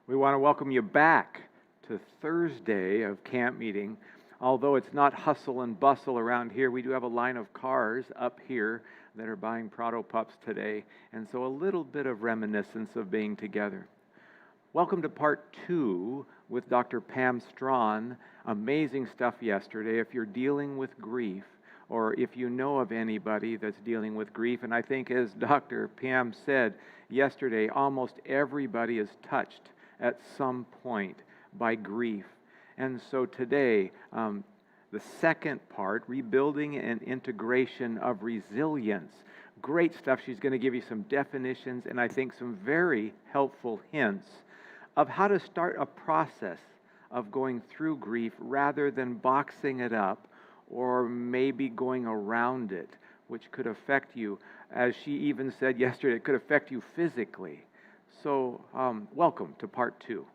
We want to welcome you back to Thursday of camp meeting. Although it's not hustle and bustle around here, we do have a line of cars up here that are buying Prado pups today, and so a little bit of reminiscence of being together. Welcome to part 2 with Dr. Pam Strachan. Amazing stuff yesterday. If you're dealing with grief, or if you know of anybody that's dealing with grief, and I think as Dr. Pam said yesterday, almost everybody is touched at some point by grief. And so today, the second part, rebuilding and integration of resilience. Great stuff. She's going to give you some definitions and I think some very helpful hints of how to start a process of going through grief rather than boxing it up or maybe going around it, which could affect you. As she even said yesterday, it could affect you physically. So, welcome to part 2.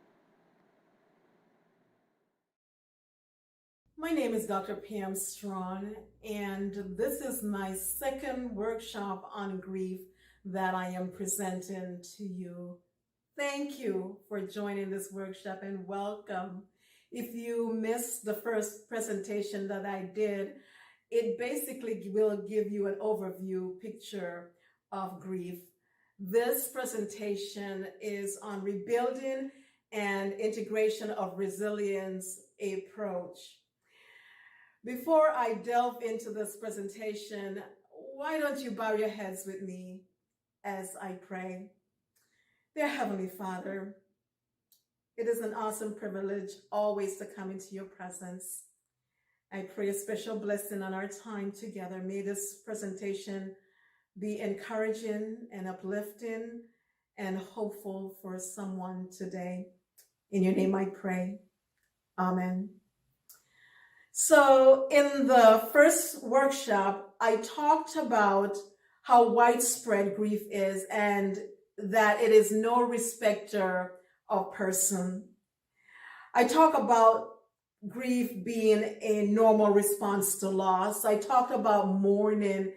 My name is Dr. Pam Strachan, and this is my second workshop on grief that I am presenting to you. Thank you for joining this workshop and welcome. If you missed the first presentation that I did, it basically will give you an overview picture of grief. This presentation is on rebuilding and integration of resilience approach. Before I delve into this presentation, why don't you bow your heads with me as I pray? Dear Heavenly Father, it is an awesome privilege always to come into your presence. I pray a special blessing on our time together. May this presentation be encouraging and uplifting and hopeful for someone today. In your name I pray. Amen. So in the first workshop, I talked about how widespread grief is and that it is no respecter of person. I talk about grief being a normal response to loss. I talked about mourning,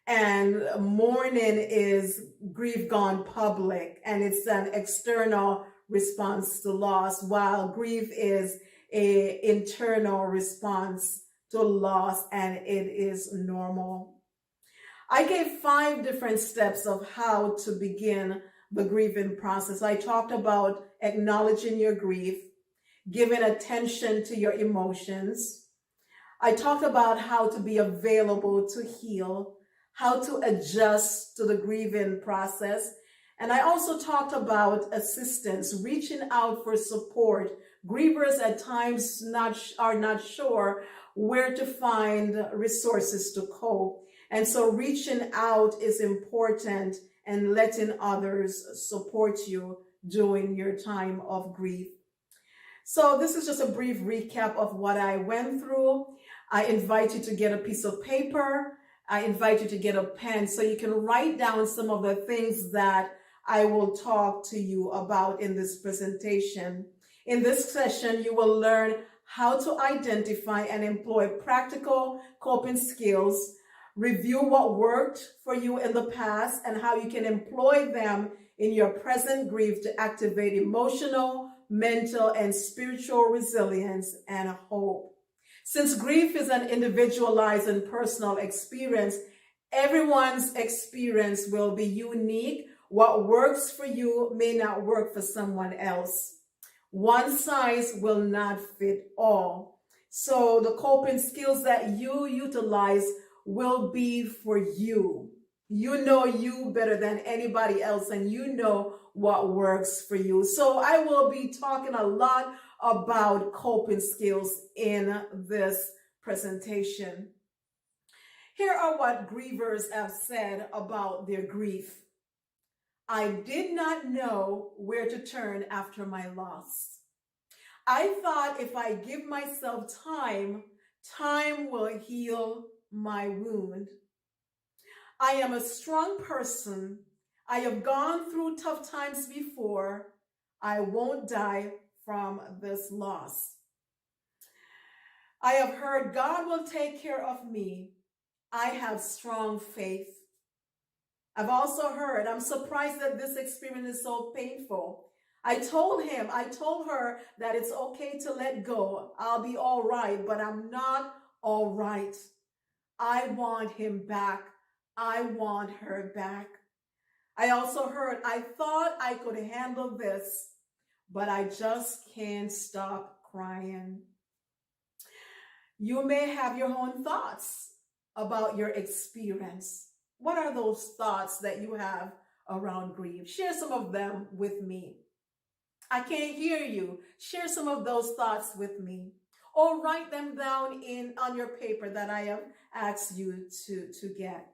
and mourning is grief gone public, and it's an external response to loss, while grief is an internal response to loss, and it is normal. I gave 5 different steps of how to begin the grieving process. I talked about acknowledging your grief, giving attention to your emotions. I talked about how to be available to heal, how to adjust to the grieving process. And I also talked about assistance, reaching out for support. Grievers at times are not sure where to find resources to cope. And so reaching out is important and letting others support you during your time of grief. So this is just a brief recap of what I went through. I invite you to get a piece of paper. I invite you to get a pen so you can write down some of the things that I will talk to you about in this presentation. In this session, you will learn how to identify and employ practical coping skills, review what worked for you in the past, and how you can employ them in your present grief to activate emotional, mental, and spiritual resilience and hope. Since grief is an individualized and personal experience, everyone's experience will be unique. What works for you may not work for someone else. One size will not fit all. So the coping skills that you utilize will be for you. You know you better than anybody else, and you know what works for you. So I will be talking a lot about coping skills in this presentation. Here are what grievers have said about their grief. I did not know where to turn after my loss. I thought if I give myself time, time will heal my wound. I am a strong person. I have gone through tough times before. I won't die from this loss. I have heard God will take care of me. I have strong faith. I've also heard, I'm surprised that this experience is so painful. I told her that it's okay to let go. I'll be all right, but I'm not all right. I want him back. I want her back. I also heard, I thought I could handle this, but I just can't stop crying. You may have your own thoughts about your experience. What are those thoughts that you have around grief? Share some of them with me. I can't hear you. Share some of those thoughts with me. Or write them down on your paper that I have asked you to get.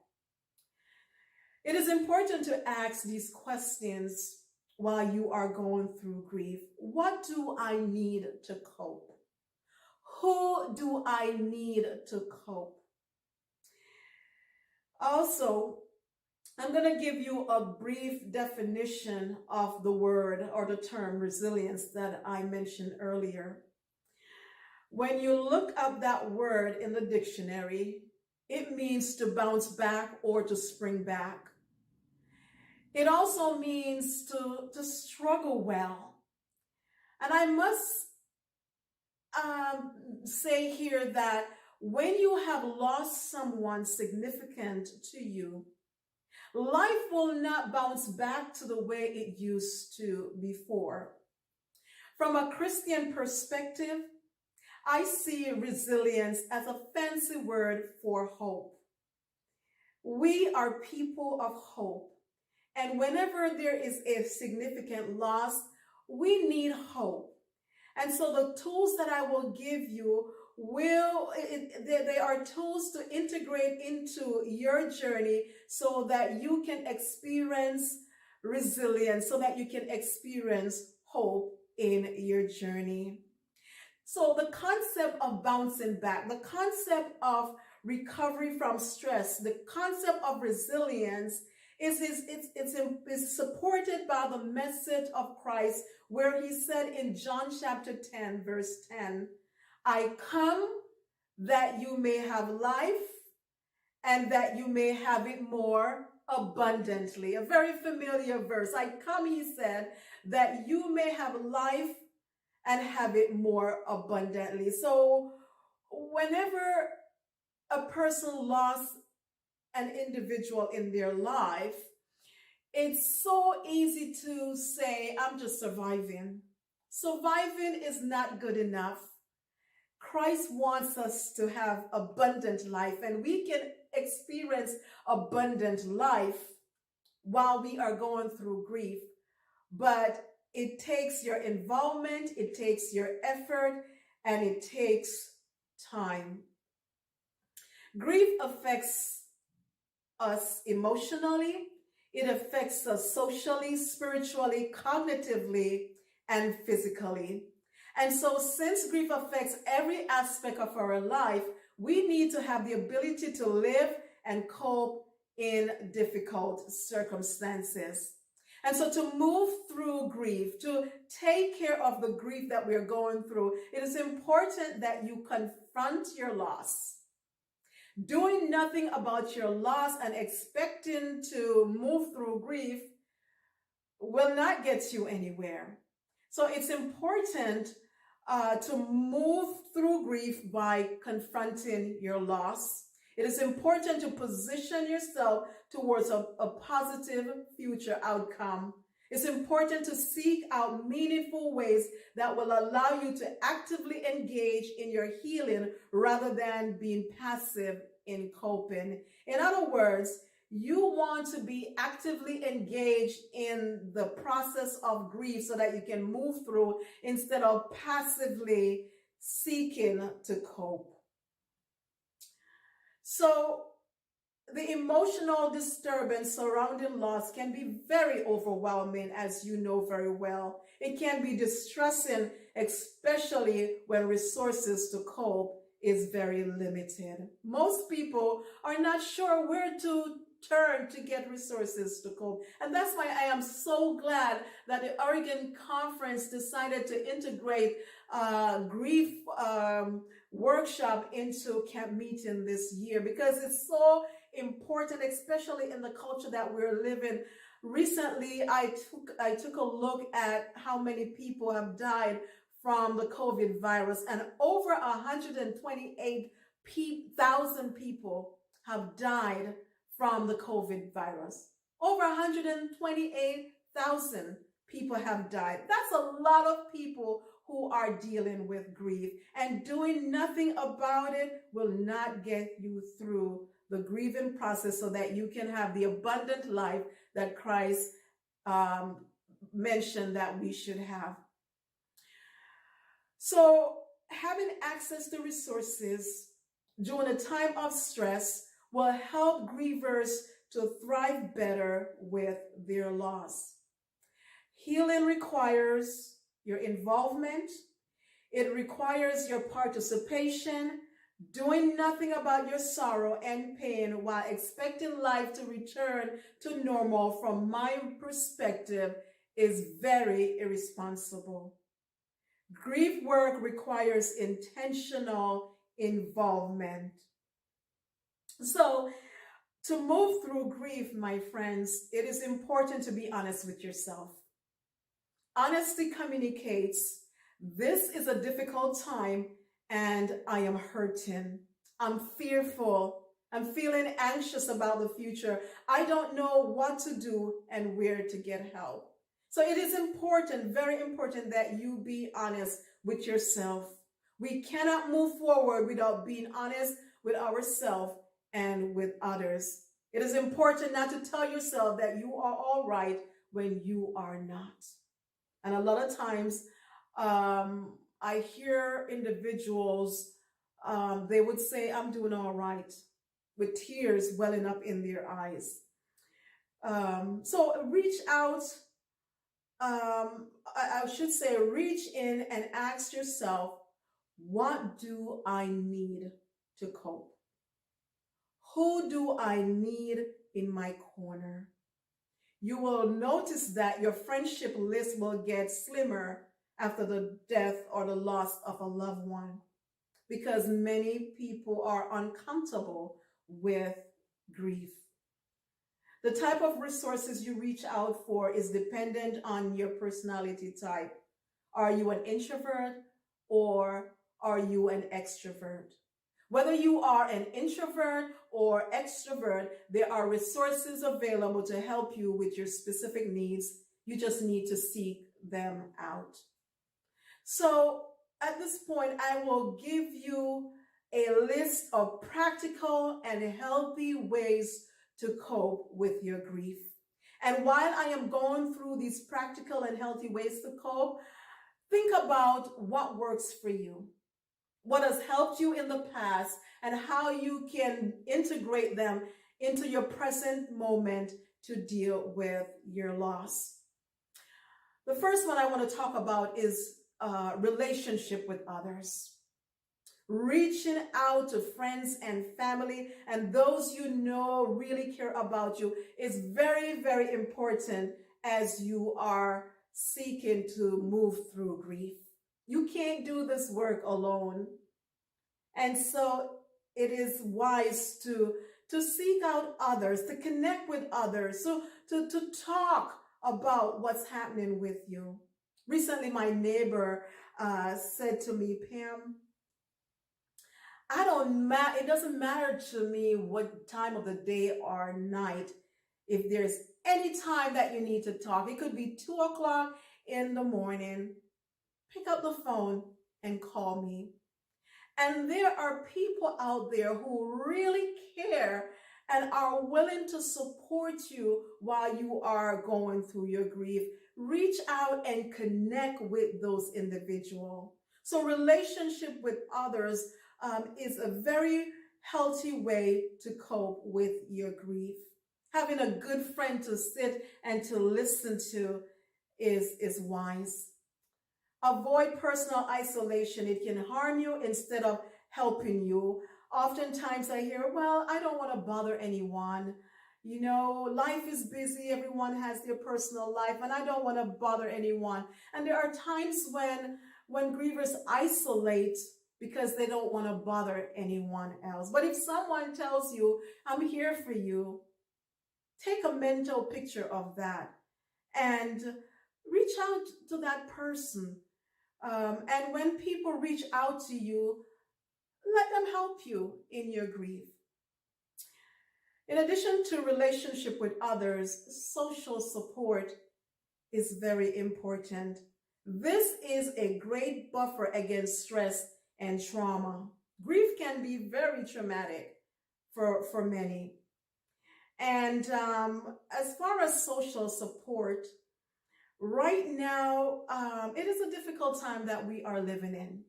It is important to ask these questions while you are going through grief. What do I need to cope? Who do I need to cope? Also, I'm going to give you a brief definition of the word or the term resilience that I mentioned earlier. When you look up that word in the dictionary, it means to bounce back or to spring back. It also means to struggle well. And I must say here that when you have lost someone significant to you, life will not bounce back to the way it used to before. From a Christian perspective, I see resilience as a fancy word for hope. We are people of hope. And whenever there is a significant loss, we need hope. And so the tools that I will give you they are tools to integrate into your journey so that you can experience resilience, so that you can experience hope in your journey. So the concept of bouncing back, the concept of recovery from stress, the concept of resilience is supported by the message of Christ, where he said in John chapter 10, verse 10, I come that you may have life and that you may have it more abundantly. A very familiar verse. I come, he said, that you may have life and have it more abundantly. So whenever a person lost an individual in their life, it's so easy to say, I'm just surviving. Surviving is not good enough. Christ wants us to have abundant life, and we can experience abundant life while we are going through grief. But it takes your involvement, it takes your effort, and it takes time. Grief affects us emotionally, it affects us socially, spiritually, cognitively, and physically. And so since grief affects every aspect of our life, we need to have the ability to live and cope in difficult circumstances. And so to move through grief, to take care of the grief that we're going through, it is important that you confront your loss. Doing nothing about your loss and expecting to move through grief will not get you anywhere. So it's important to move through grief by confronting your loss. It is important to position yourself towards a positive future outcome. It's important to seek out meaningful ways that will allow you to actively engage in your healing rather than being passive in coping. In other words, you want to be actively engaged in the process of grief so that you can move through instead of passively seeking to cope. So the emotional disturbance surrounding loss can be very overwhelming, as you know very well. It can be distressing, especially when resources to cope is very limited. Most people are not sure where to turn to get resources to cope. And that's why I am so glad that the Oregon Conference decided to integrate grief workshop into camp meeting this year, because it's so important, especially in the culture that we're living. Recently, I took a look at how many people have died from the COVID virus, and over 128,000 people have died from the COVID virus. Over 128,000 people have died. That's a lot of people who are dealing with grief, and doing nothing about it will not get you through the grieving process so that you can have the abundant life that Christ mentioned that we should have. So having access to resources during a time of stress will help grievers to thrive better with their loss. Healing requires your involvement. It requires your participation. Doing nothing about your sorrow and pain while expecting life to return to normal, from my perspective, is very irresponsible. Grief work requires intentional involvement. So, to move through grief, my friends, it is important to be honest with yourself. Honesty communicates, this is a difficult time and I am hurting. I'm fearful. I'm feeling anxious about the future. I don't know what to do and where to get help. So it is important, very important, that you be honest with yourself. We cannot move forward without being honest with ourselves and with others. It is important not to tell yourself that you are all right when you are not. And a lot of times, I hear individuals, they would say, I'm doing all right, with tears welling up in their eyes. So reach out, I should say, reach in and ask yourself, what do I need to cope? Who do I need in my corner? You will notice that your friendship list will get slimmer after the death or the loss of a loved one, because many people are uncomfortable with grief. The type of resources you reach out for is dependent on your personality type. Are you an introvert or are you an extrovert? Whether you are an introvert or extrovert, there are resources available to help you with your specific needs. You just need to seek them out. So at this point, I will give you a list of practical and healthy ways to cope with your grief. And while I am going through these practical and healthy ways to cope, think about what works for you, what has helped you in the past, and how you can integrate them into your present moment to deal with your loss. The first one I want to talk about is relationship with others. Reaching out to friends and family and those you know really care about you is very, very important as you are seeking to move through grief. You can't do this work alone. And so it is wise to seek out others, to connect with others, so to talk about what's happening with you. Recently, my neighbor said to me, Pam, it doesn't matter to me what time of the day or night. If there's any time that you need to talk, it could be 2:00 in the morning, pick up the phone and call me. And there are people out there who really care and are willing to support you while you are going through your grief. Reach out and connect with those individuals. So relationship with others is a very healthy way to cope with your grief. Having a good friend to sit and to listen to is wise. Avoid personal isolation. It can harm you instead of helping you. Oftentimes I hear, well, I don't want to bother anyone. You know, life is busy. Everyone has their personal life and I don't want to bother anyone. And there are times when grievers isolate because they don't want to bother anyone else. But if someone tells you, I'm here for you, Take a mental picture of that and reach out to that person. And when people reach out to you, let them help you in your grief. In addition to relationship with others, social support is very important. This is a great buffer against stress and trauma. Grief can be very traumatic for many. And as far as social support, right now, it is a difficult time that we are living in,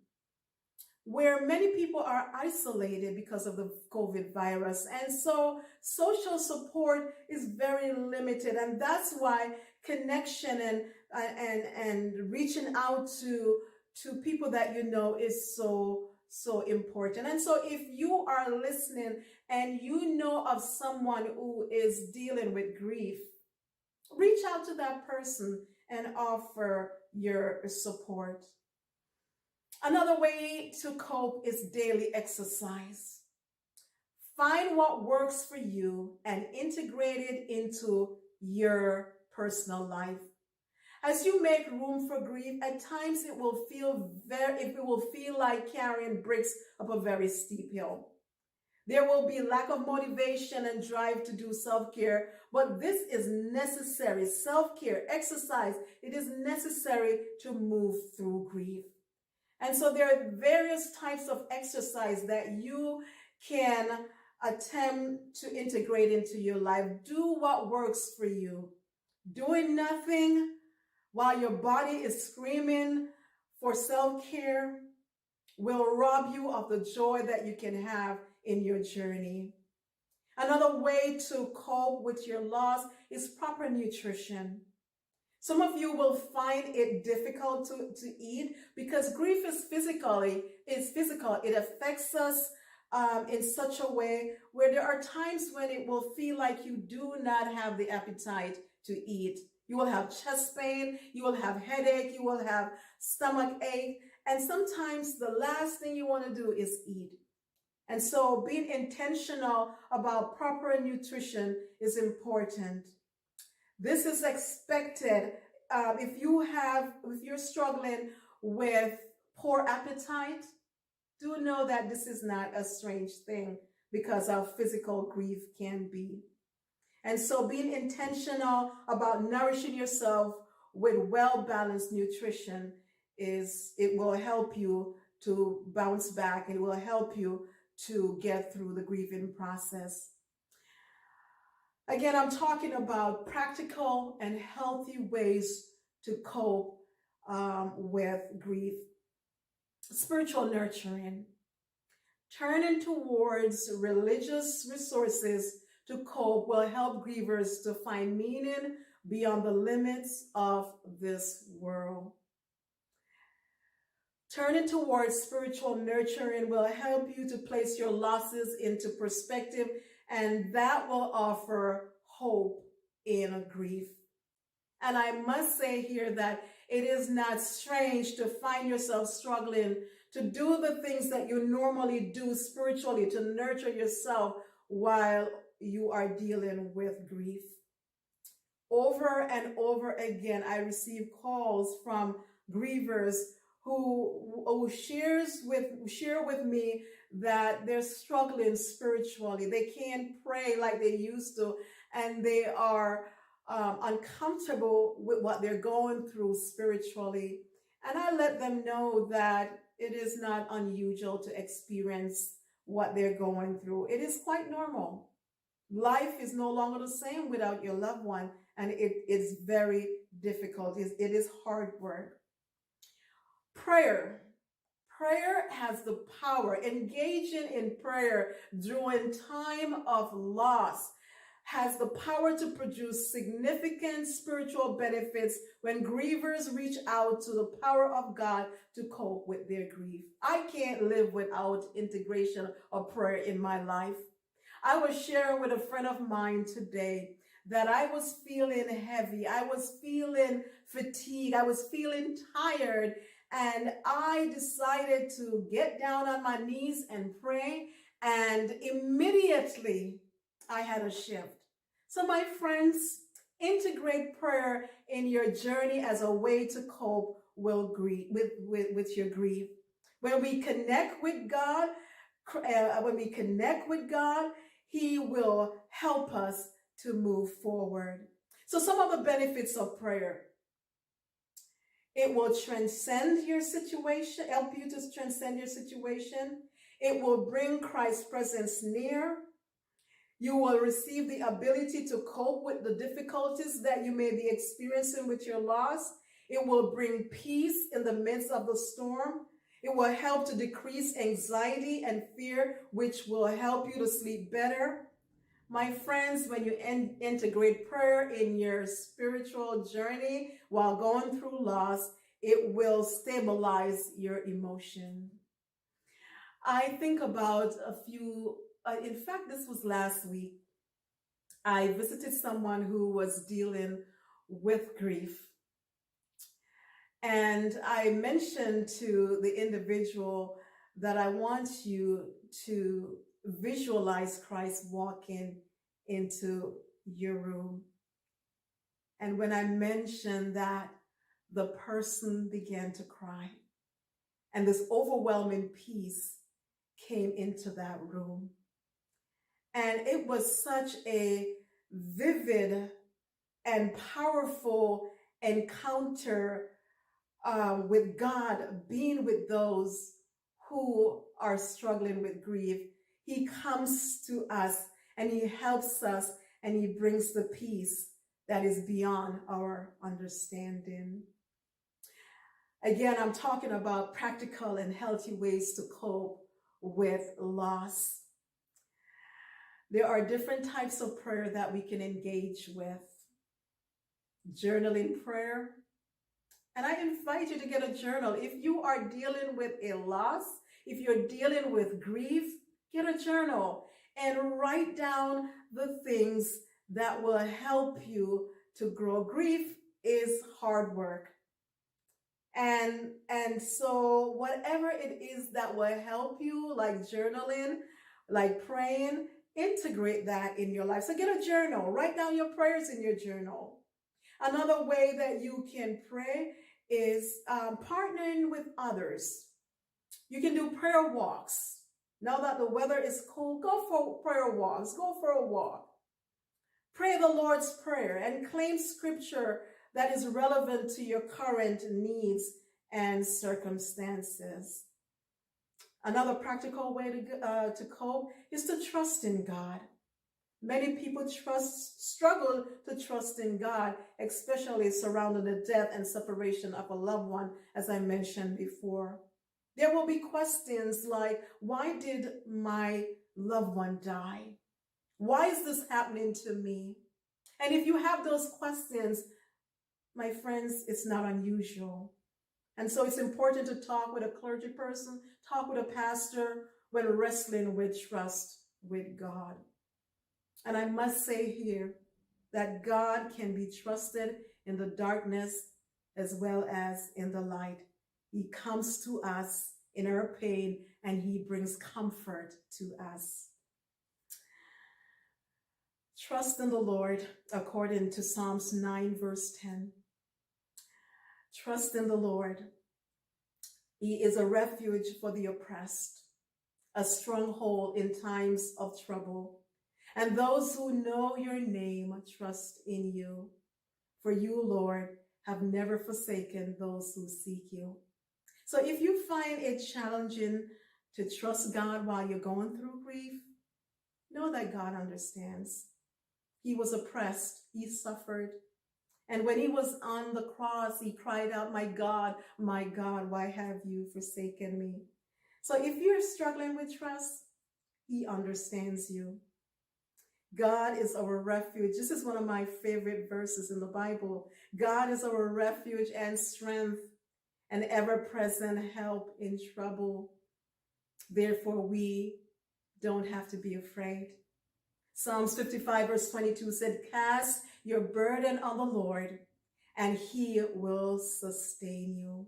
where many people are isolated because of the COVID virus. And so social support is very limited. And that's why connection and reaching out to people that you know is so important. And so if you are listening and you know of someone who is dealing with grief, reach out to that person and offer your support. Another way to cope is daily exercise. Find what works for you and integrate it into your personal life. As you make room for grief, at times it will feel like carrying bricks up a very steep hill. There will be lack of motivation and drive to do self-care, but this is necessary. Self-care, exercise, it is necessary to move through grief. And so there are various types of exercise that you can attempt to integrate into your life. Do what works for you. Doing nothing while your body is screaming for self-care will rob you of the joy that you can have in your journey. Another way to cope with your loss is proper nutrition. Some of you will find it difficult to eat because grief is physical. It affects us in such a way where there are times when it will feel like you do not have the appetite to eat. You will have chest pain, you will have headache, you will have stomach ache, and sometimes the last thing you want to do is eat. And so being intentional about proper nutrition is important. This is expected if you're struggling with poor appetite. Do know that this is not a strange thing because of physical grief can be. And so being intentional about nourishing yourself with well-balanced nutrition it will help you to bounce back. It will help you to get through the grieving process. Again, I'm talking about practical and healthy ways to cope with grief. Spiritual nurturing. Turning towards religious resources to cope will help grievers to find meaning beyond the limits of this world. Turning towards spiritual nurturing will help you to place your losses into perspective, and that will offer hope in grief. And I must say here that it is not strange to find yourself struggling to do the things that you normally do spiritually to nurture yourself while you are dealing with grief. Over and over again, I receive calls from grievers who share with me that they're struggling spiritually. They can't pray like they used to, and they are uncomfortable with what they're going through spiritually. And I let them know that it is not unusual to experience what they're going through. It is quite normal. Life is no longer the same without your loved one, and it is very difficult. It is hard work. Prayer has the power. Engaging in prayer during time of loss has the power to produce significant spiritual benefits when grievers reach out to the power of God to cope with their grief. I can't live without integration of prayer in my life. I was sharing with a friend of mine today that I was feeling heavy. I was feeling fatigued. I was feeling tired. And I decided to get down on my knees and pray. And immediately I had a shift. So my friends, integrate prayer in your journey as a way to cope with your grief. When we connect with God, He will help us to move forward. So some of the benefits of prayer. It will transcend your situation, help you to transcend your situation. It will bring Christ's presence near. You will receive the ability to cope with the difficulties that you may be experiencing with your loss. It will bring peace in the midst of the storm. It will help to decrease anxiety and fear, which will help you to sleep better. My friends, when you integrate prayer in your spiritual journey while going through loss, it will stabilize your emotion. I think about in fact, this was last week. I visited someone who was dealing with grief. And I mentioned to the individual that I want you to visualize Christ walking into your room. And when I mentioned that, the person began to cry. And this overwhelming peace came into that room. And it was such a vivid and powerful encounter with God, being with those who are struggling with grief. He comes to us and He helps us and He brings the peace that is beyond our understanding. Again, I'm talking about practical and healthy ways to cope with loss. There are different types of prayer that we can engage with. Journaling prayer. And I invite you to get a journal. If you are dealing with a loss, if you're dealing with grief, get a journal and write down the things that will help you to grow. Grief is hard work. And so whatever it is that will help you, like journaling, like praying, integrate that in your life. So get a journal. Write down your prayers in your journal. Another way that you can pray is partnering with others. You can do prayer walks. Now that the weather is cold, go for prayer walks. Go for a walk. Pray the Lord's Prayer and claim scripture that is relevant to your current needs and circumstances. Another practical way to cope is to trust in God. Many people struggle to trust in God, especially surrounding the death and separation of a loved one, as I mentioned before. There will be questions like, why did my loved one die? Why is this happening to me? And if you have those questions, my friends, it's not unusual. And so it's important to talk with a clergy person, talk with a pastor when wrestling with trust with God. And I must say here that God can be trusted in the darkness as well as in the light. He comes to us in our pain and He brings comfort to us. Trust in the Lord according to Psalms 9 verse 10. Trust in the Lord. He is a refuge for the oppressed, a stronghold in times of trouble. And those who know your name trust in you. For you, Lord, have never forsaken those who seek you. So if you find it challenging to trust God while you're going through grief, know that God understands. He was oppressed. He suffered. And when He was on the cross, He cried out, my God, why have you forsaken me? So if you're struggling with trust, He understands you. God is our refuge. This is one of my favorite verses in the Bible. God is our refuge and strength, an ever-present help in trouble. Therefore, we don't have to be afraid. Psalms 55 verse 22 said, cast your burden on the Lord and He will sustain you.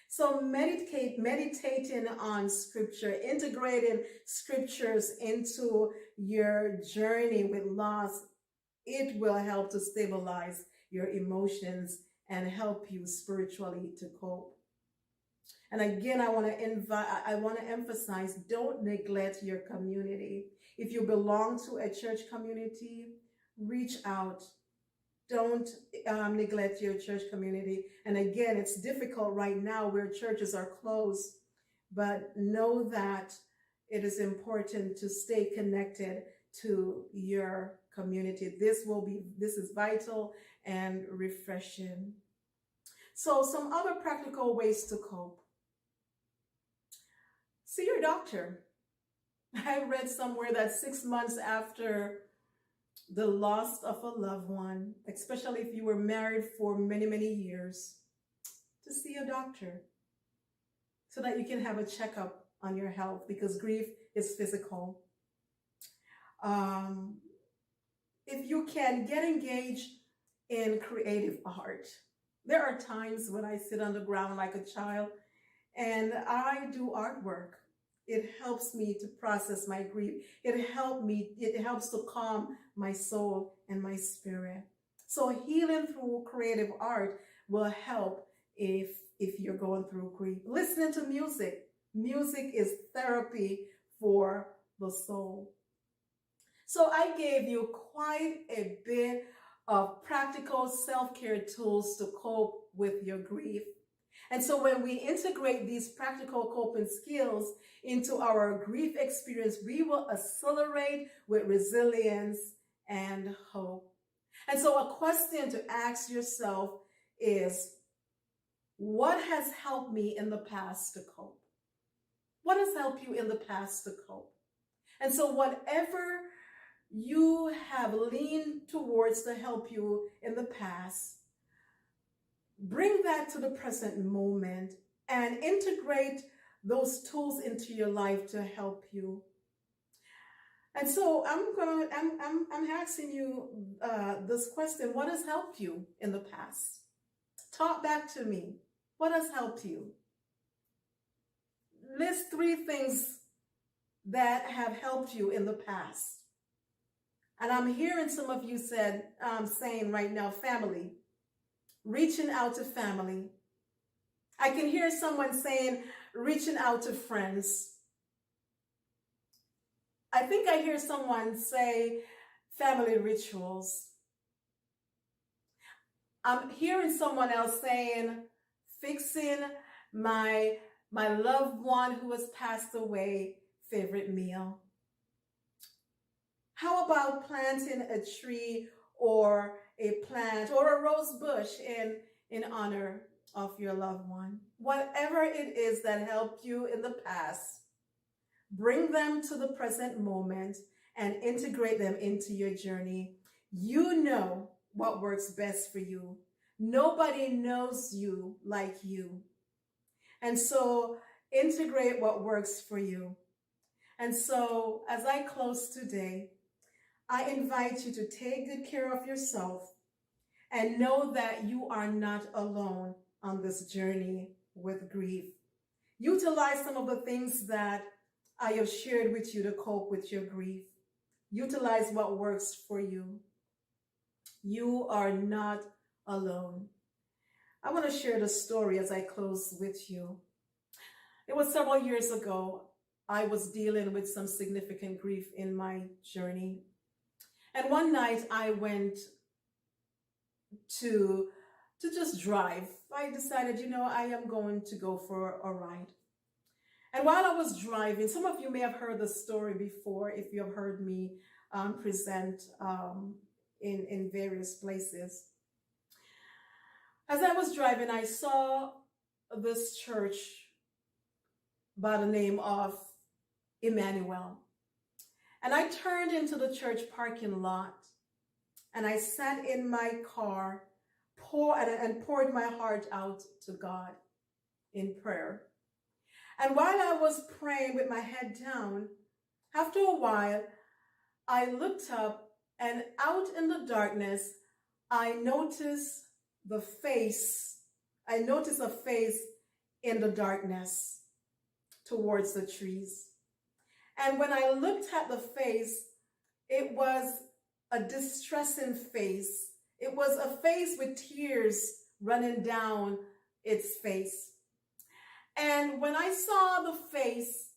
So meditating on scripture, integrating scriptures into your journey with loss It will help to stabilize your emotions and help you spiritually to cope. And again, I want to emphasize, don't neglect your community. If you belong to a church community, reach out. Don't neglect your church community. And again, it's difficult right now where churches are closed, but know that it is important to stay connected to your community. This is vital and refreshing. So some other practical ways to cope. See your doctor. I read somewhere that 6 months after the loss of a loved one, especially if you were married for many, many years, to see a doctor so that you can have a checkup on your health, because grief is physical. If you can, get engaged in creative art. There are times when I sit on the ground like a child and I do artwork. It helps me to process my grief. It helps to calm my soul and my spirit. So healing through creative art will help if you're going through grief. Listening to music. Music is therapy for the soul. So I gave you quite a bit of practical self-care tools to cope with your grief. And so when we integrate these practical coping skills into our grief experience, we will accelerate with resilience and hope. And so a question to ask yourself is, what has helped me in the past to cope? What has helped you in the past to cope? And so whatever you have leaned towards to help you in the past, bring that to the present moment and integrate those tools into your life to help you. And so I'm asking you this question: what has helped you in the past? Talk back to me. What has helped you? List 3 things that have helped you in the past. And I'm hearing some of you saying right now, family. Reaching out to family. I can hear someone saying, reaching out to friends. I think I hear someone say, family rituals. I'm hearing someone else saying, fixing my loved one who has passed away favorite meal. How about planting a tree or a plant or a rose bush in honor of your loved one? Whatever it is that helped you in the past, bring them to the present moment and integrate them into your journey. You know what works best for you. Nobody knows you like you. And so integrate what works for you. And so as I close today, I invite you to take good care of yourself and know that you are not alone on this journey with grief. Utilize some of the things that I have shared with you to cope with your grief. Utilize what works for you. You are not alone. I want to share the story as I close with you. It was several years ago. I was dealing with some significant grief in my journey. And one night I went to just drive. I decided, I am going to go for a ride. And while I was driving, some of you may have heard the story before if you have heard me present in various places. As I was driving, I saw this church by the name of Emmanuel. And I turned into the church parking lot and I sat in my car and poured my heart out to God in prayer. And while I was praying with my head down, after a while, I looked up and out in the darkness, I noticed a face in the darkness towards the trees. And when I looked at the face, it was a distressing face. It was a face with tears running down its face. And when I saw the face,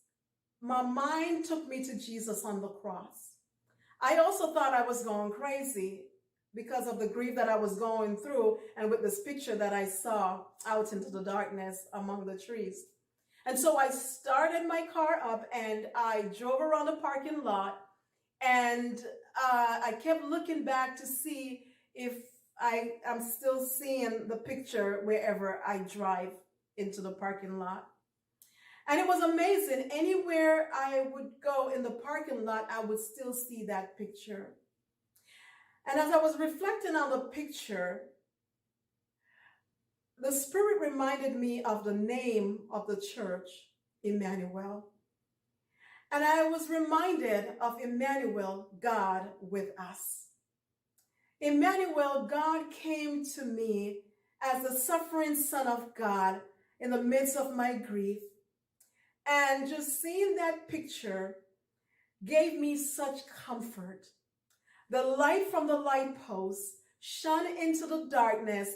my mind took me to Jesus on the cross. I also thought I was going crazy because of the grief that I was going through and with this picture that I saw out into the darkness among the trees. And so I started my car up and I drove around the parking lot, and I kept looking back to see if I'm still seeing the picture wherever I drive into the parking lot. And it was amazing. Anywhere I would go in the parking lot, I would still see that picture. And as I was reflecting on the picture, the Spirit reminded me of the name of the church, Emmanuel. And I was reminded of Emmanuel, God with us. Emmanuel, God came to me as the suffering Son of God in the midst of my grief. And just seeing that picture gave me such comfort. The light from the light post shone into the darkness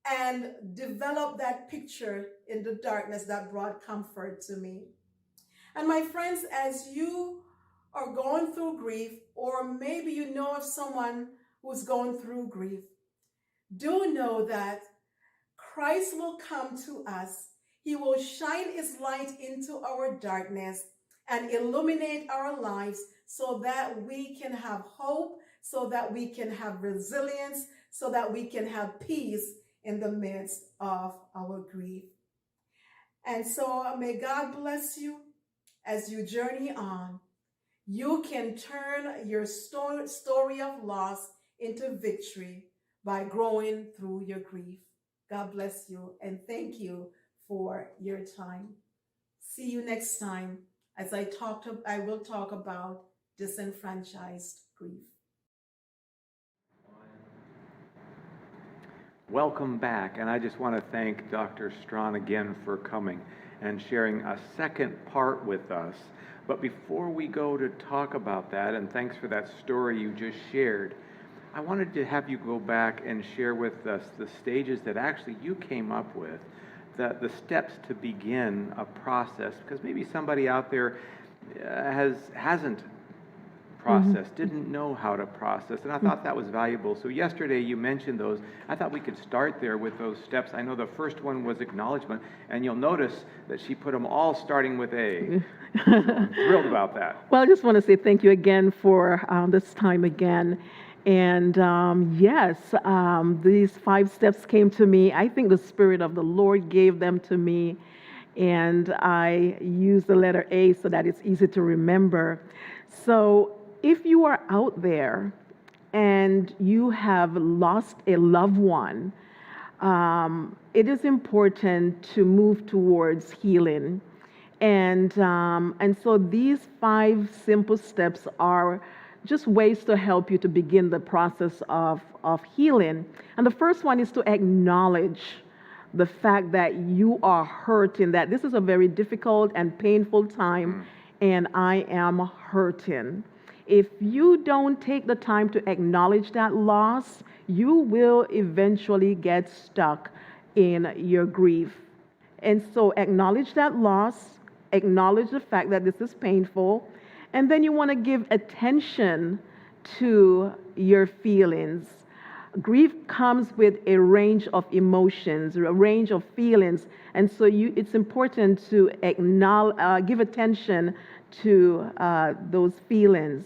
and developed that picture in the darkness that brought comfort to me. And my friends, as you are going through grief, or maybe you know of someone who's going through grief, do know that Christ will come to us. He will shine his light into our darkness and illuminate our lives so that we can have hope, so that we can have resilience, so that we can have peace in the midst of our grief. And so may God bless you as you journey on. You can turn your story of loss into victory by growing through your grief. God bless you, and thank you for your time. See you next time as I will talk about disenfranchised grief. Welcome back, and I just want to thank Dr. Strachan again for coming and sharing a second part with us. But before we go to talk about that, and thanks for that story you just shared, I wanted to have you go back and share with us the stages that actually you came up with, the steps to begin a process, because maybe somebody out there hasn't processed, didn't know how to process, and I thought that was valuable. So yesterday you mentioned those. I thought we could start there with those steps. I know the first one was acknowledgement, and you'll notice that she put them all starting with A. So I'm thrilled about that. Well, I just want to say thank you again for this time again. And yes, these 5 steps came to me. I think the Spirit of the Lord gave them to me, and I use the letter A so that it's easy to remember. So if you are out there and you have lost a loved one, it is important to move towards healing. And so these 5 simple steps are just ways to help you to begin the process of healing. And the first one is to acknowledge the fact that you are hurting, that this is a very difficult and painful time, and I am hurting. If you don't take the time to acknowledge that loss, you will eventually get stuck in your grief. And so acknowledge that loss, acknowledge the fact that this is painful, and then you want to give attention to your feelings. Grief comes with a range of emotions, a range of feelings, and so it's important to give attention to those feelings.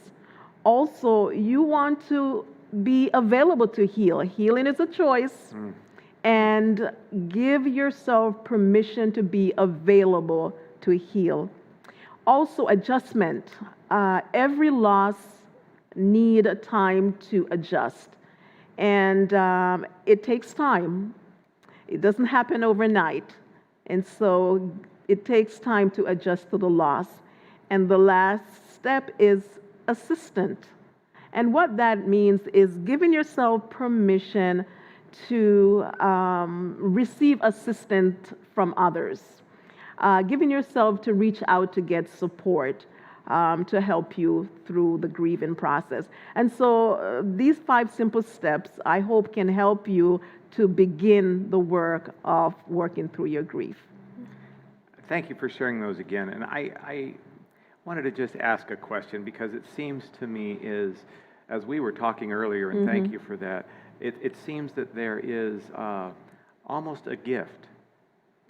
Also, you want to be available to heal. Healing is a choice, and give yourself permission to be available to heal. Also, adjustment. Every loss needs time to adjust, and it takes time. It doesn't happen overnight, and so it takes time to adjust to the loss. And the last step is assistant. And what that means is giving yourself permission to receive assistance from others, giving yourself to reach out to get support. to help you through the grieving process. And so these 5 simple steps, I hope, can help you to begin the work of working through your grief. Thank you for sharing those again. And I wanted to just ask a question, because it seems to me as we were talking earlier, and thank you for that, it seems that there is almost a gift,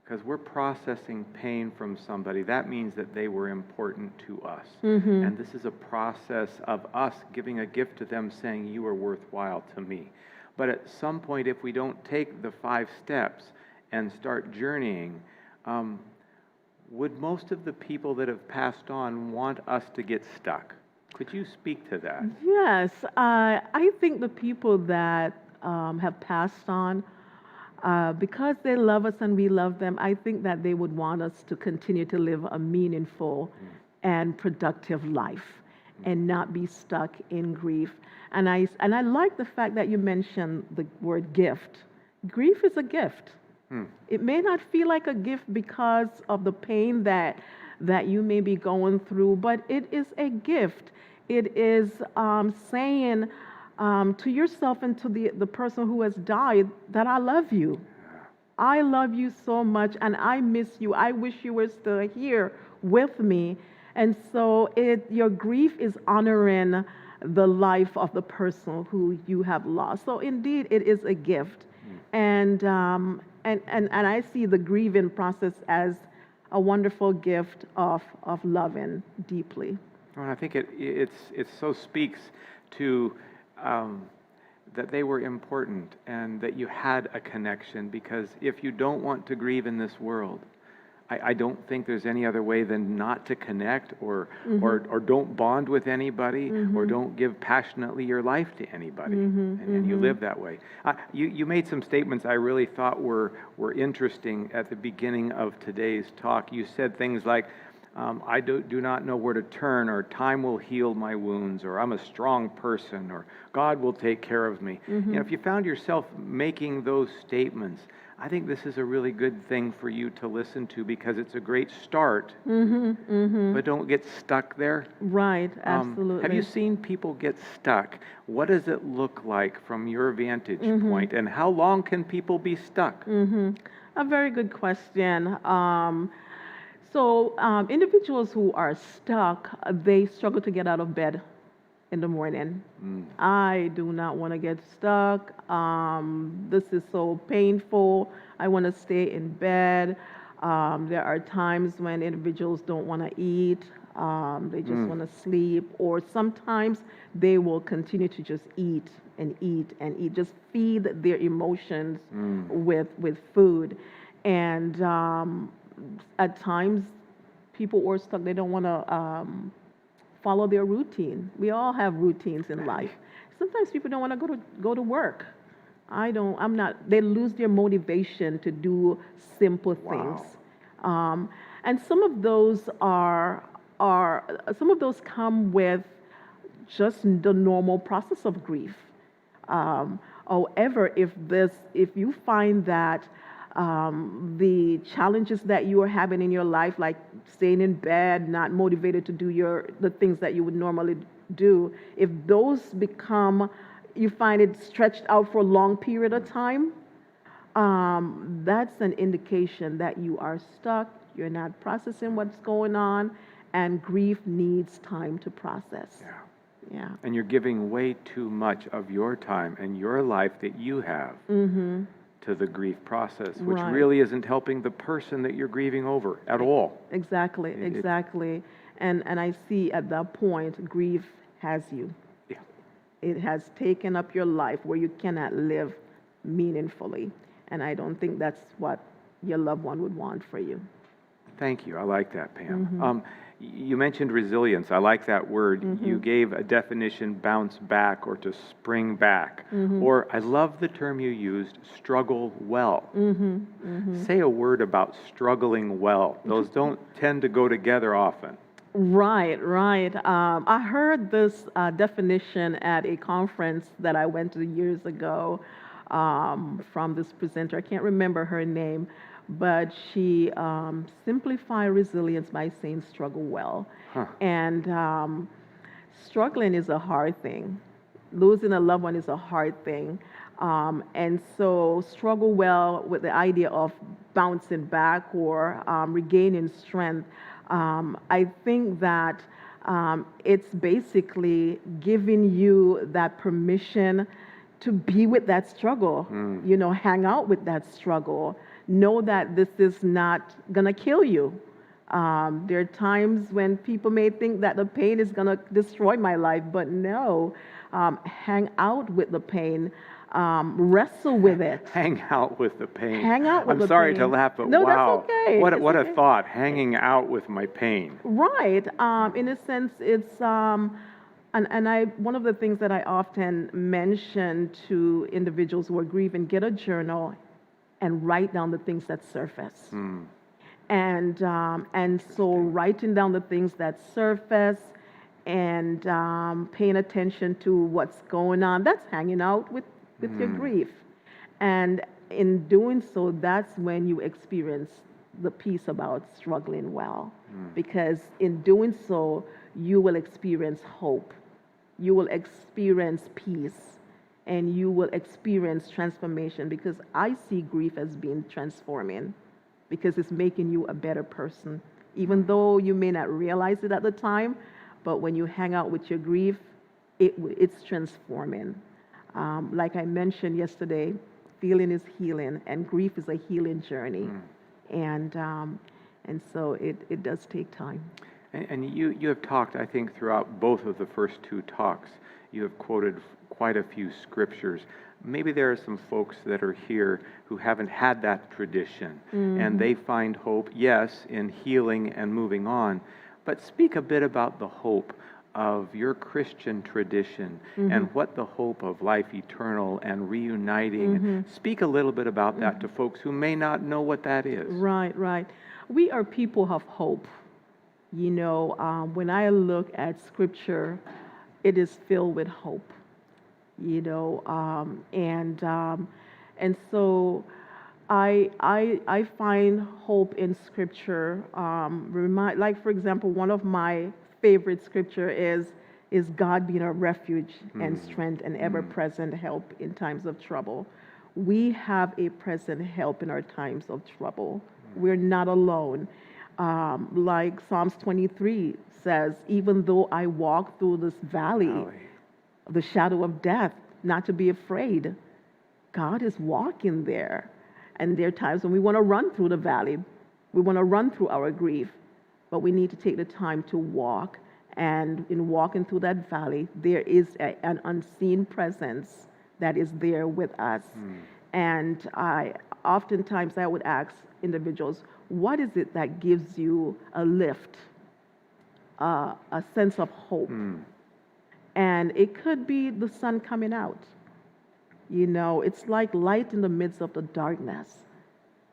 because we're processing pain from somebody. That means that they were important to us. And this is a process of us giving a gift to them, saying, you are worthwhile to me. But at some point, if we don't take the 5 steps and start journeying, would most of the people that have passed on want us to get stuck? Could you speak to that? Yes, I think the people that have passed on, because they love us and we love them, I think that they would want us to continue to live a meaningful and productive life and not be stuck in grief. And I like the fact that you mentioned the word gift. Grief is a gift. It may not feel like a gift because of the pain that you may be going through, but it is a gift. It is saying to yourself and to the person who has died that I love you. I love you so much, and I miss you. I wish you were still here with me. And so your grief is honoring the life of the person who you have lost. So indeed, it is a gift. And I see the grieving process as a wonderful gift of loving deeply. Well, I think it so speaks to that they were important and that you had a connection, because if you don't want to grieve in this world, I don't think there's any other way than not to connect or don't bond with anybody or don't give passionately your life to anybody, and you live that way. You made some statements I really thought were interesting at the beginning of today's talk. You said things like, I do not know where to turn, or time will heal my wounds, or I'm a strong person, or God will take care of me. You know, if you found yourself making those statements, I think this is a really good thing for you to listen to, because it's a great start, but don't get stuck there. Right, absolutely. Have you seen people get stuck? What does it look like from your vantage point, and how long can people be stuck? A very good question. So individuals who are stuck, they struggle to get out of bed in the morning. I do not want to get stuck. This is so painful. I want to stay in bed. There are times when individuals don't want to eat. They just want to sleep. Or sometimes they will continue to just eat and eat and eat. Just feed their emotions with food. And at times, people are stuck. They don't want to follow their routine. We all have routines in life. Sometimes people don't want to go to work. They lose their motivation to do simple things. And some of those come with just the normal process of grief. However, if you find that the challenges that you are having in your life, like staying in bed, not motivated to do the things that you would normally do, if those you find it stretched out for a long period of time, that's an indication that you are stuck, you're not processing what's going on, and grief needs time to process. Yeah. And you're giving way too much of your time and your life that you have to the grief process, which really isn't helping the person that you're grieving over at all. Exactly. And I see at that point, grief has you. Yeah. It has taken up your life where you cannot live meaningfully. And I don't think that's what your loved one would want for you. Thank you. I like that, Pam. You mentioned resilience. I like that word. You gave a definition, bounce back or to spring back. Or I love the term you used, struggle well. Say a word about struggling well. Those don't tend to go together often. Right. I heard this definition at a conference that I went to years ago from this presenter. I can't remember her name. but she simplified resilience by saying struggle well. Huh. And struggling is a hard thing. Losing a loved one is a hard thing. And so struggle well with the idea of bouncing back or regaining strength. I think that it's basically giving you that permission to be with that struggle, hang out with that struggle. Know that this is not going to kill you. There are times when people may think that the pain is going to destroy my life, but no. Hang out with the pain. Wrestle with it. Hang out with the pain. Hang out with I'm the sorry pain. to laugh, but No, wow. that's okay. What It's a okay. thought, hanging out with my pain. Right. In a sense, it's one of the things that I often mention to individuals who are grieving: get a journal and write down the things that surface. And so writing down the things that surface and paying attention to what's going on, that's hanging out with your grief. And in doing so, that's when you experience the piece about struggling well. Because in doing so, you will experience hope. You will experience peace. And you will experience transformation, because I see grief as being transforming, because it's making you a better person. Even though you may not realize it at the time, but when you hang out with your grief, it's transforming. Like I mentioned yesterday, feeling is healing, and grief is a healing journey. And so it does take time. And you have talked, I think, throughout both of the first two talks, you have quoted quite a few scriptures. Maybe there are some folks that are here who haven't had that tradition, and they find hope, yes, in healing and moving on. But speak a bit about the hope of your Christian tradition and what the hope of life eternal and reuniting. Speak a little bit about that to folks who may not know what that is. Right. We are people of hope. When I look at Scripture, it is filled with hope. And so I find hope in Scripture. Like, for example, one of my favorite scripture is God being a refuge and strength and ever-present help in times of trouble. We have a present help in our times of trouble. We're not alone. Like Psalms 23 says, even though I walk through this valley, the shadow of death, not to be afraid. God is walking there. And there are times when we want to run through the valley. We want to run through our grief. But we need to take the time to walk. And in walking through that valley, there is an unseen presence that is there with us. And oftentimes I would ask individuals, what is it that gives you a lift, a sense of hope? And it could be the sun coming out. It's like light in the midst of the darkness.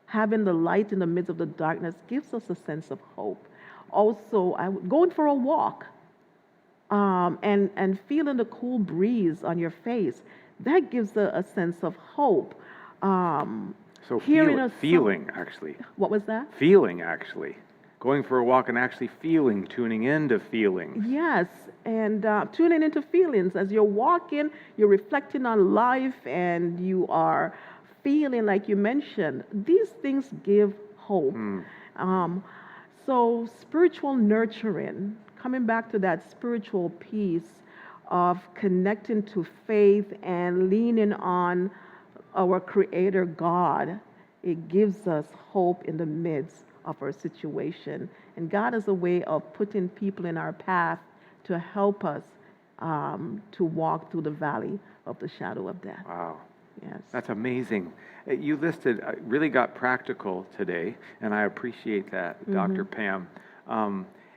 Having the light in the midst of the darkness gives us a sense of hope. Also, going for a walk and feeling the cool breeze on your face, that gives a sense of hope. So feeling, actually. What was that? Feeling, actually. Going for a walk and actually feeling, tuning into feelings. Yes, and tuning into feelings. As you're walking, you're reflecting on life, and you are feeling, like you mentioned. These things give hope. So spiritual nurturing, coming back to that spiritual piece of connecting to faith and leaning on our Creator God, it gives us hope in the midst of our situation. And God is a way of putting people in our path to help us to walk through the valley of the shadow of death. Wow. Yes. That's amazing. You listed, really got practical today, and I appreciate that, Dr. Pam.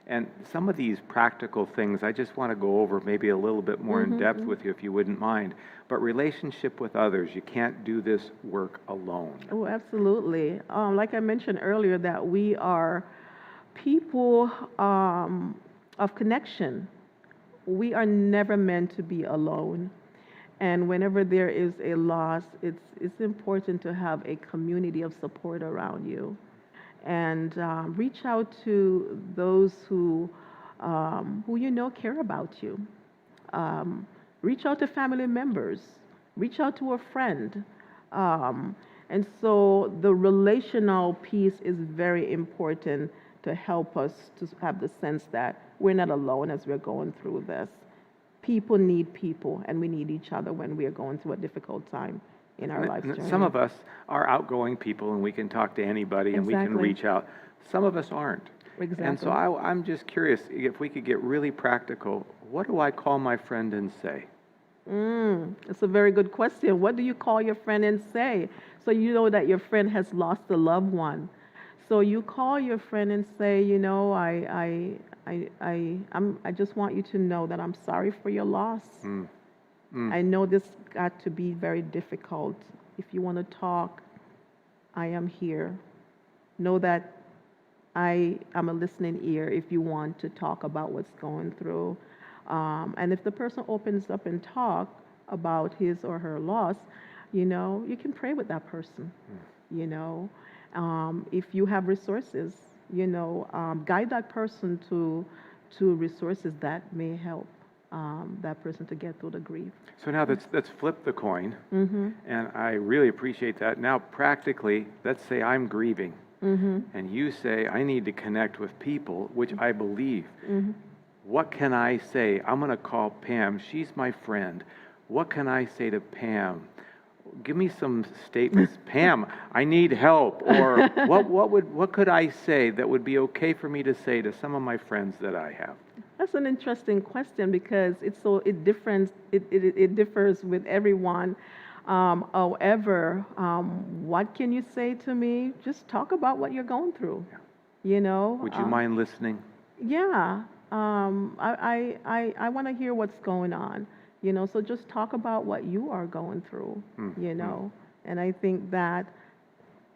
And some of these practical things, I just want to go over maybe a little bit more in depth with you, if you wouldn't mind. But relationship with others, you can't do this work alone. Oh, absolutely. Like I mentioned earlier, that we are people of connection. We are never meant to be alone. And whenever there is a loss, it's important to have a community of support around you. And reach out to those who you know care about you. Reach out to family members. Reach out to a friend. And so the relational piece is very important to help us to have the sense that we're not alone as we're going through this. People need people, and we need each other when we are going through a difficult time in our life journey. Some of us are outgoing people, and we can talk to anybody, and we can reach out. Some of us aren't. Exactly. And so I'm just curious, if we could get really practical, what do I call my friend and say? It's a very good question. What do you call your friend and say? So you know that your friend has lost a loved one. So you call your friend and say, you know, I just want you to know that I'm sorry for your loss. I know this got to be very difficult. If you want to talk, I am here. Know that I am a listening ear if you want to talk about what's going through. And if the person opens up and talk about his or her loss, you know, you can pray with that person, you know. If you have resources, you know, guide that person to resources that may help that person to get through the grief. So now let's flip the coin, and I really appreciate that. Now, practically, let's say I'm grieving, and you say I need to connect with people, which I believe. What can I say? I'm going to call Pam. She's my friend. What can I say to Pam? Give me some statements. Pam, I need help. Or what could I say that would be okay for me to say to some of my friends that I have? That's an interesting question because it differs with everyone. However, what can you say to me? Just talk about what you're going through. Yeah. You know. Would you mind listening? Yeah. I want to hear what's going on. You know, so just talk about what you are going through, you know. And I think that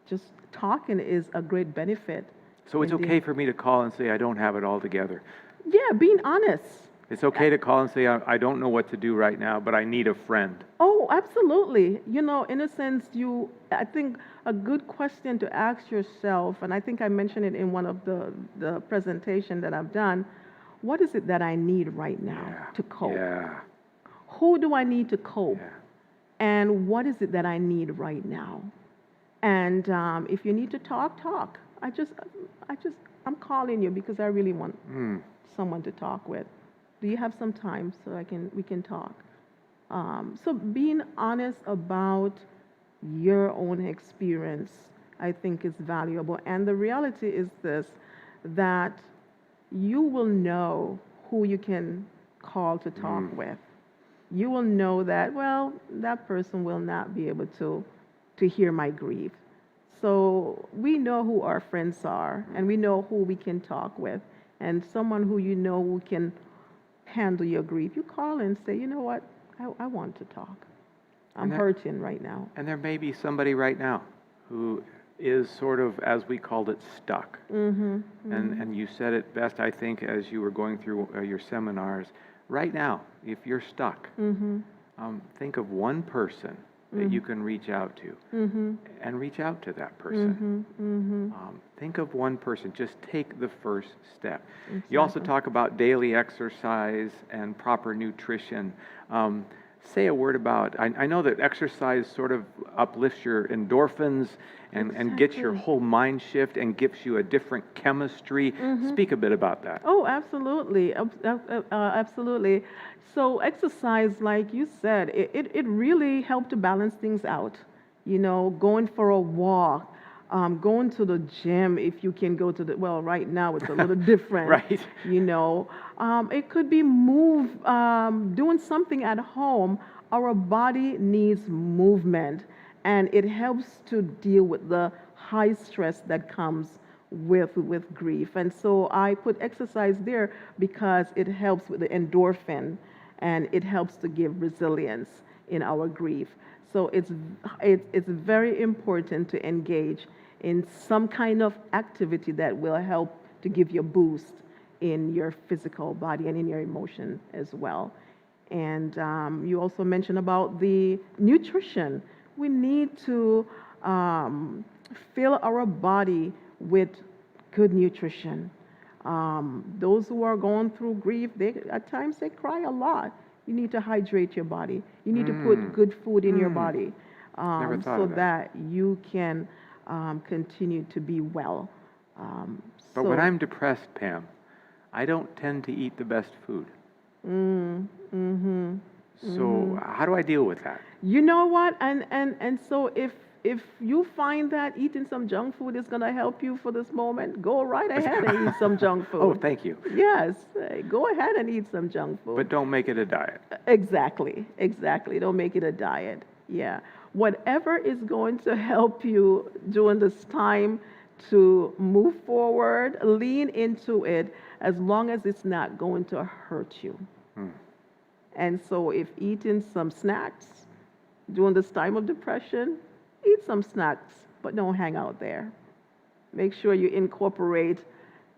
just talking is a great benefit. So it's okay for me to call and say I don't have it all together? Yeah, being honest. It's okay to call and say I don't know what to do right now, but I need a friend. Oh, absolutely. You know, in a sense, I think a good question to ask yourself, and I think I mentioned it in one of the presentation that I've done, what is it that I need right now to cope? Yeah. Who do I need to cope? Yeah. And what is it that I need right now? And if you need to talk. I'm calling you because I really want someone to talk with. Do you have some time so we can talk? So being honest about your own experience, I think is valuable. And the reality is this, that you will know who you can call to talk with. You will know that, well, that person will not be able to hear my grief. So we know who our friends are, and we know who we can talk with. And someone who you know who can handle your grief, you call and say, you know what, I want to talk. I'm hurting right now. And there may be somebody right now who is sort of, as we called it, stuck. And you said it best, I think, as you were going through your seminars. Right now, if you're stuck, think of one person that you can reach out to, and reach out to that person. Think of one person. Just take the first step. Exactly. You also talk about daily exercise and proper nutrition. Say a word about, I know that exercise sort of uplifts your endorphins and gets your whole mind shift and gives you a different chemistry. Speak a bit about that. Oh, absolutely. Absolutely. So exercise, like you said, it really helped to balance things out. You know, going for a walk, going to the gym if you can go to well, right now it's a little different. Right. You know, it could be doing something at home. Our body needs movement, and it helps to deal with the high stress that comes with grief. And so I put exercise there because it helps with the endorphin, and it helps to give resilience in our grief. So it's very important to engage in some kind of activity that will help to give you a boost in your physical body and in your emotion as well. And you also mentioned about the nutrition. We need to fill our body with good nutrition. Those who are going through grief, at times they cry a lot. You need to hydrate your body. You need to put good food in your body Never thought so of that. that you can continue to be well. But when I'm depressed, Pam, I don't tend to eat the best food. So how do I deal with that? You know what? And so if you find that eating some junk food is going to help you for this moment, go right ahead and eat some junk food. Oh, thank you. Yes, go ahead and eat some junk food. But don't make it a diet. Exactly. Don't make it a diet. Yeah. Whatever is going to help you during this time to move forward, lean into it, as long as it's not going to hurt you. And so if eating some snacks during this time of depression, eat some snacks, but don't hang out there. Make sure you incorporate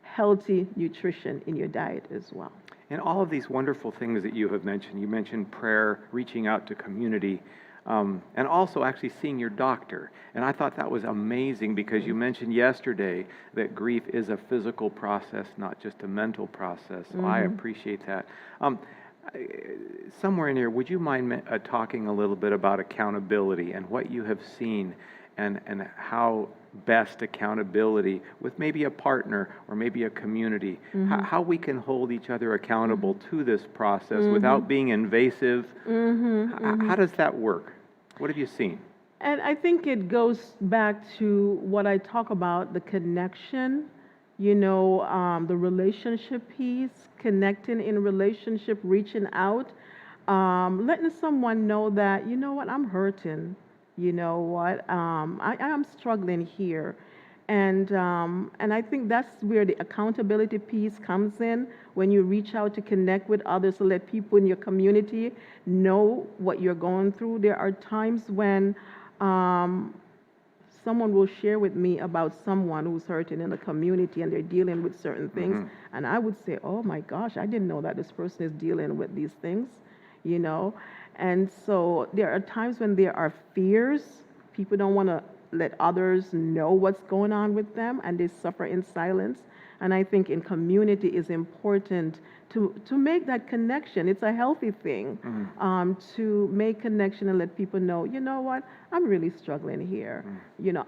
healthy nutrition in your diet as well. And all of these wonderful things that you have mentioned, you mentioned prayer, reaching out to community, and also actually seeing your doctor. And I thought that was amazing because you mentioned yesterday that grief is a physical process, not just a mental process. So I appreciate that. Somewhere in here, would you mind talking a little bit about accountability and what you have seen and how best accountability with maybe a partner or maybe a community, how we can hold each other accountable to this process without being invasive? How does that work? What have you seen? And I think it goes back to what I talk about, the connection, the relationship piece, connecting in relationship, reaching out, letting someone know that, you know what, I'm hurting. You know what, I am struggling here. And I think that's where the accountability piece comes in, when you reach out to connect with others, to let people in your community know what you're going through. There are times when someone will share with me about someone who's hurting in the community and they're dealing with certain things. And I would say, oh my gosh, I didn't know that this person is dealing with these things, And so there are times when there are fears. People don't want to let others know what's going on with them, and they suffer in silence. And I think in community is important to make that connection. It's a healthy thing to make connection and let people know, you know what, I'm really struggling here.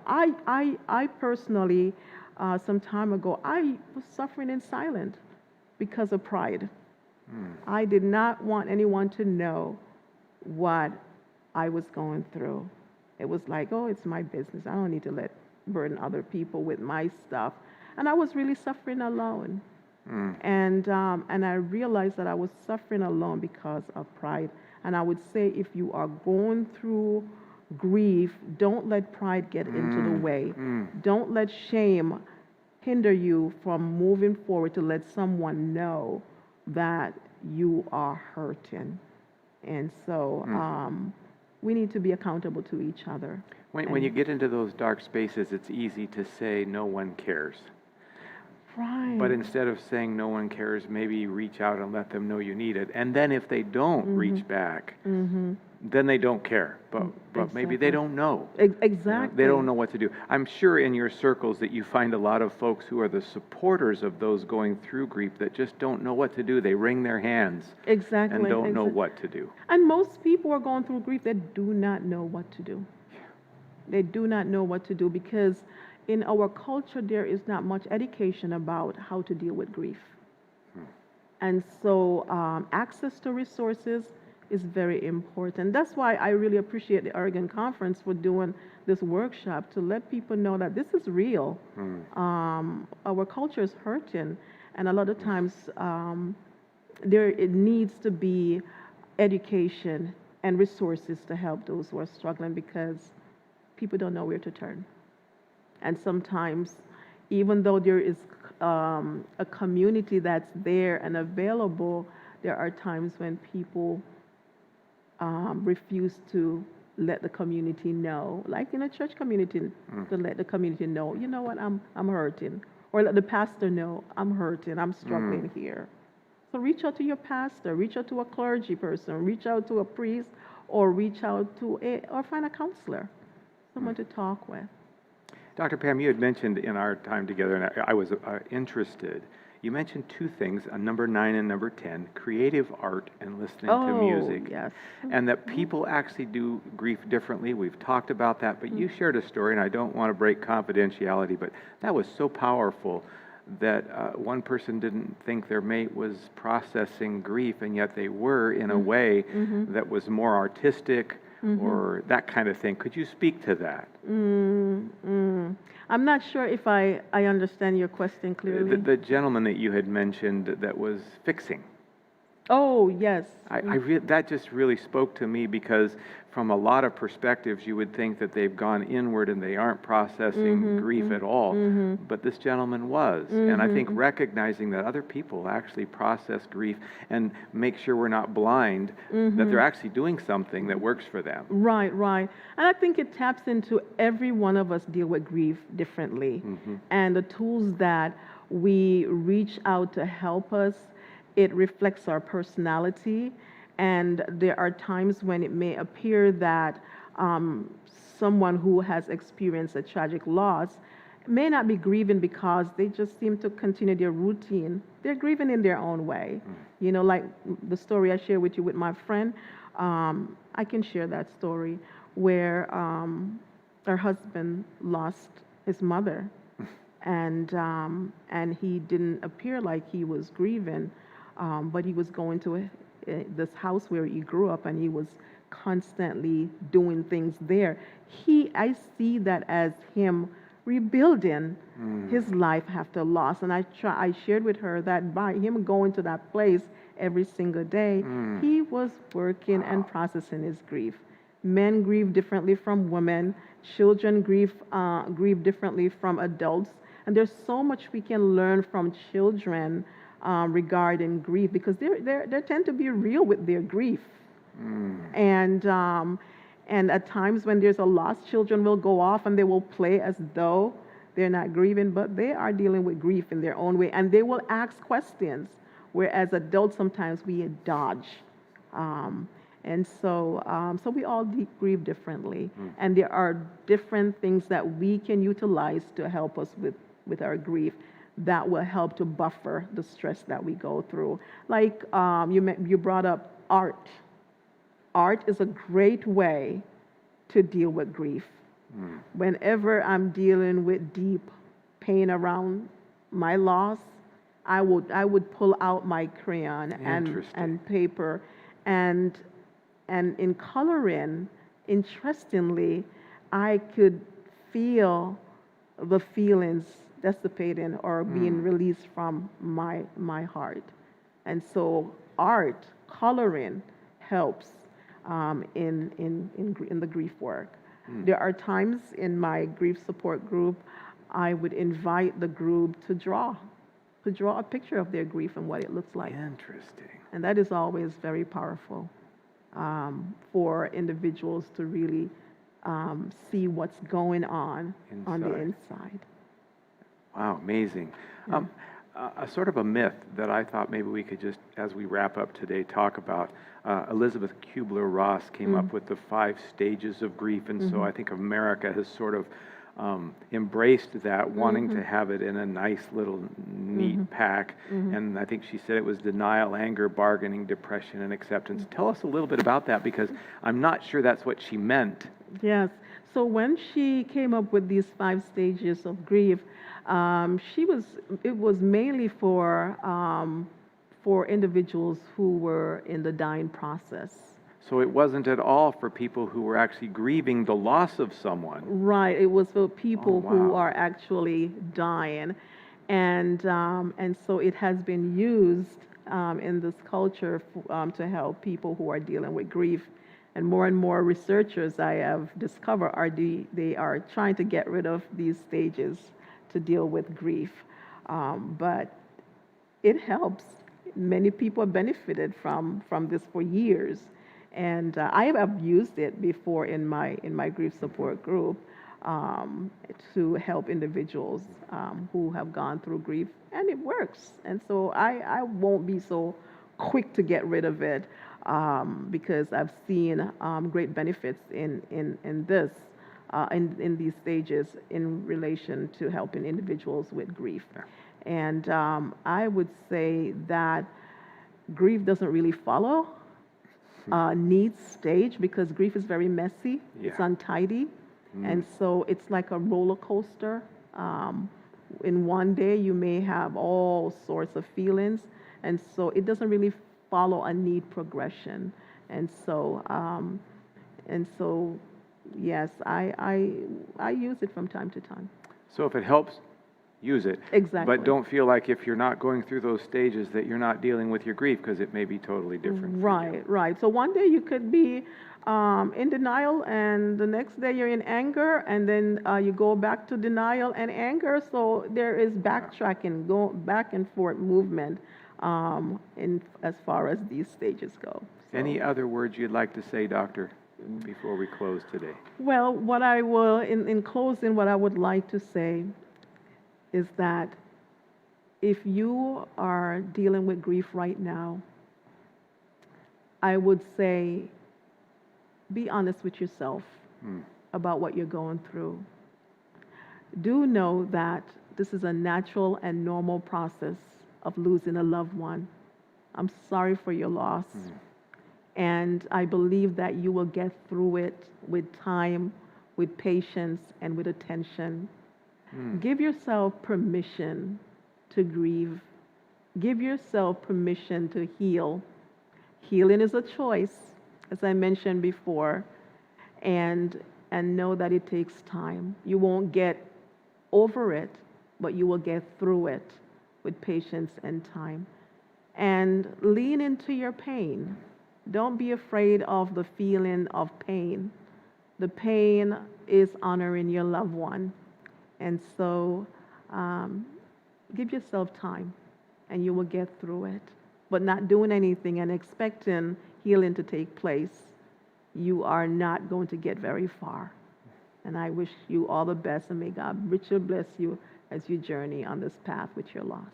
I personally, some time ago, I was suffering in silence because of pride. I did not want anyone to know what I was going through. It was like, oh, it's my business. I don't need to burden other people with my stuff. And I was really suffering alone. And I realized that I was suffering alone because of pride. And I would say, if you are going through grief, don't let pride get into the way. Don't let shame hinder you from moving forward to let someone know that you are hurting. And so we need to be accountable to each other. When you get into those dark spaces, it's easy to say no one cares. Right. But instead of saying no one cares, maybe reach out and let them know you need it. And then if they don't reach back, then they don't care. But maybe they don't know. Exactly. They don't know what to do. I'm sure in your circles that you find a lot of folks who are the supporters of those going through grief that just don't know what to do. They wring their hands. Exactly. And don't know what to do. And most people are going through grief that do not know what to do. They do not know what to do because in our culture, there is not much education about how to deal with grief. And so access to resources is very important. That's why I really appreciate the Oregon Conference for doing this workshop, to let people know that this is real. Our culture is hurting, and a lot of times it needs to be education and resources to help those who are struggling, because people don't know where to turn. And sometimes, even though there is a community that's there and available, there are times when people refuse to let the community know, like in a church community, to let the community know, you know what, I'm hurting. Or let the pastor know, I'm hurting, I'm struggling here. So reach out to your pastor, reach out to a clergy person, reach out to a priest, or reach out to or find a counselor, someone to talk with. Dr. Pam, you had mentioned in our time together, and I was interested. You mentioned two things, number 9 and number 10, creative art and listening to music. Yes. And that people actually do grief differently. We've talked about that, but you shared a story, and I don't want to break confidentiality, but that was so powerful that one person didn't think their mate was processing grief, and yet they were in a way that was more artistic or that kind of thing. Could you speak to that? I'm not sure if I understand your question clearly. The gentleman that you had mentioned that was fixing. Oh, yes. That just really spoke to me, because from a lot of perspectives you would think that they've gone inward and they aren't processing grief at all, but this gentleman was. And I think recognizing that other people actually process grief and make sure we're not blind, that they're actually doing something that works for them. Right. And I think it taps into every one of us deal with grief differently. And the tools that we reach out to help us, it reflects our personality, and there are times when it may appear that someone who has experienced a tragic loss may not be grieving because they just seem to continue their routine. They're grieving in their own way. You know, like the story I shared with you with my friend, I can share that story where her husband lost his mother, and he didn't appear like he was grieving. But he was going to this house where he grew up, and he was constantly doing things there. I see that as him rebuilding his life after loss. And I shared with her that by him going to that place every single day, he was working and processing his grief. Men grieve differently from women. Children grieve differently from adults. And there's so much we can learn from children regarding grief, because they tend to be real with their grief. And at times when there's a loss, children will go off and they will play as though they're not grieving, but they are dealing with grief in their own way, and they will ask questions, whereas adults sometimes we dodge. And so we all grieve differently, and there are different things that we can utilize to help us with our grief that will help to buffer the stress that we go through. Like you brought up art. Art is a great way to deal with grief. Whenever I'm dealing with deep pain around my loss, I would pull out my crayon and paper, and in coloring, interestingly, I could feel the feelings dissipating or being released from my heart. And so art, coloring, helps in the grief work. There are times in my grief support group, I would invite the group to draw a picture of their grief and what it looks like. Interesting. And that is always very powerful for individuals to really see what's going on the inside. Wow, amazing. A sort of a myth that I thought maybe we could just, as we wrap up today, talk about. Elizabeth Kubler-Ross came up with the 5 stages of grief, and so I think America has sort of embraced that, wanting to have it in a nice little neat pack. And I think she said it was denial, anger, bargaining, depression, and acceptance. Tell us a little bit about that, because I'm not sure that's what she meant. Yes. So when she came up with these 5 stages of grief, it was mainly for individuals who were in the dying process. So it wasn't at all for people who were actually grieving the loss of someone. Right. It was for people who are actually dying, and so it has been used in this culture to help people who are dealing with grief. And more researchers I have discovered they are trying to get rid of these stages to deal with grief, but it helps. Many people have benefited from this for years, and I have used it before in my grief support group. to help individuals who have gone through grief, and it works. And so I won't be so quick to get rid of it because I've seen great benefits in this, in these stages in relation to helping individuals with grief. And I would say that grief doesn't really follow needs stage because grief is very messy, it's untidy. And so it's like a roller coaster. In one day, you may have all sorts of feelings, and so it doesn't really follow a need progression. And so, yes, I use it from time to time. So if it helps, use it. Exactly. But don't feel like if you're not going through those stages that you're not dealing with your grief, because it may be totally different. Right, right. So one day you could be in denial, and the next day you're in anger, and then you go back to denial and anger. So there is backtracking, go back and forth movement in as far as these stages go. So. Any other words you'd like to say, Doctor, before we close today? Well, what I will, in closing, what I would like to say is that if you are dealing with grief right now, I would say be honest with yourself about what you're going through. Do know that this is a natural and normal process of losing a loved one. I'm sorry for your loss. And I believe that you will get through it with time, with patience, and with attention. Give yourself permission to grieve. Give yourself permission to heal. Healing is a choice, as I mentioned before, and know that it takes time. You won't get over it, but you will get through it with patience and time. And lean into your pain. Don't be afraid of the feeling of pain. The pain is honoring your loved one. And so give yourself time and you will get through it. But not doing anything and expecting healing to take place, you are not going to get very far. And I wish you all the best, and may God richly bless you as you journey on this path with your loss.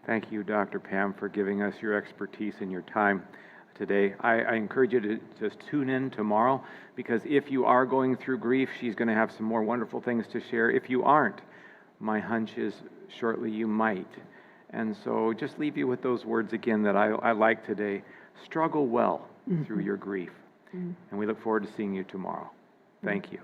Thank you, Dr. Pam, for giving us your expertise and your time today. I encourage you to just tune in tomorrow, because if you are going through grief, she's going to have some more wonderful things to share. If you aren't, my hunch is shortly you might. And so just leave you with those words again that I like today. Struggle well through your grief. And we look forward to seeing you tomorrow. Thank you.